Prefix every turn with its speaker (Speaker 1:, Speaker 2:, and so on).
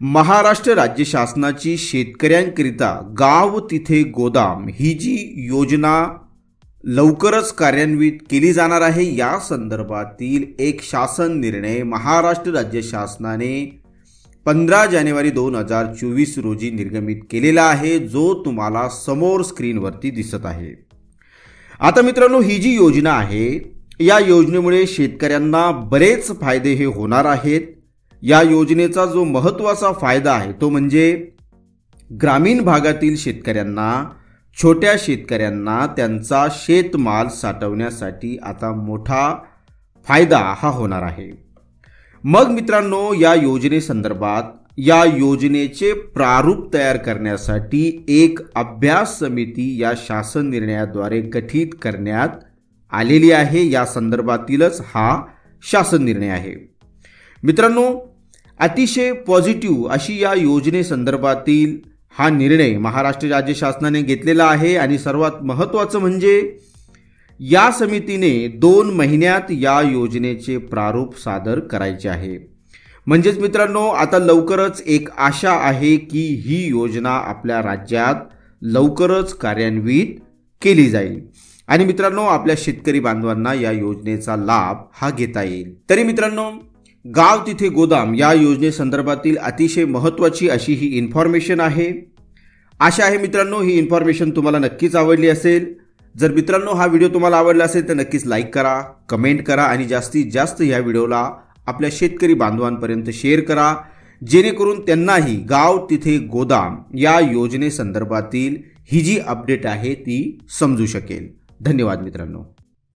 Speaker 1: महाराष्ट्र राज्य शासनाची शेतकऱ्यांकरिता गाव तिथे गोदाम ही जी योजना लवकरच कार्यान्वित केली जाणार आहे, या संदर्भातील एक शासन निर्णय महाराष्ट्र राज्य शासनाने 15 जानेवारी 2024 रोजी निर्गमित केलेला आहे, जो तुम्हाला समोर स्क्रीनवरती दिसत आहे। आता मित्रांनो, ही जी योजना आहे या योजनेमुळे शेतकऱ्यांना बरेच फायदे हे होणार आहेत। या योजनेचा जो महत्त्वाचा फायदा आहे तो म्हणजे ग्रामीण भागातील शेतकऱ्यांना, छोट्या शेतकऱ्यांना त्यांचा शेतमाल साठवण्यासाठी आता मोठा फायदा हा होणार आहे। मग मित्रांनो, या योजनेसंदर्भात या योजनेचे प्रारूप तयार करण्यासाठी एक अभ्यास समिती या शासन निर्णयाद्वारे गठीत करण्यात आलेली आहे। या संदर्भातीलच हा शासन निर्णय आहे। मित्रांनो, अतिशय पॉझिटिव्ह अशी या योजनेसंदर्भातील हा निर्णय महाराष्ट्र राज्य शासनाने घेतलेला आहे आणि सर्वात महत्त्वाचं म्हणजे या समितीने 2 महिन्यात या योजनेचे प्रारूप सादर करायचे आहे। म्हणजेच मित्रांनो, आता लवकरच एक आशा आहे की ही योजना आपल्या राज्यात लवकरच कार्यान्वित केली जाईल आणि मित्रांनो, आपल्या शेतकरी बांधवांना या योजनेचा लाभ हा घेता येईल। तरी मित्रांनो, गाव तिथे गोदाम या योजनेसंदर्भातील अतिशय महत्त्वाची अशी ही इन्फॉर्मेशन आहे। आशा आहे मित्रांनो, ही इन्फॉर्मेशन तुम्हाला नक्कीच आवडली असेल। जर मित्रांनो हा व्हिडिओ तुम्हाला आवडला असेल तर नक्कीच लाईक करा, कमेंट करा आणि जास्तीत जास्त या व्हिडिओला आपल्या शेतकरी बांधवांपर्यंत शेअर करा, जेणेकरून त्यांनाही गाव तिथे गोदाम या योजनेसंदर्भातील ही जी अपडेट आहे ती समजू शकेल। धन्यवाद मित्रांनो।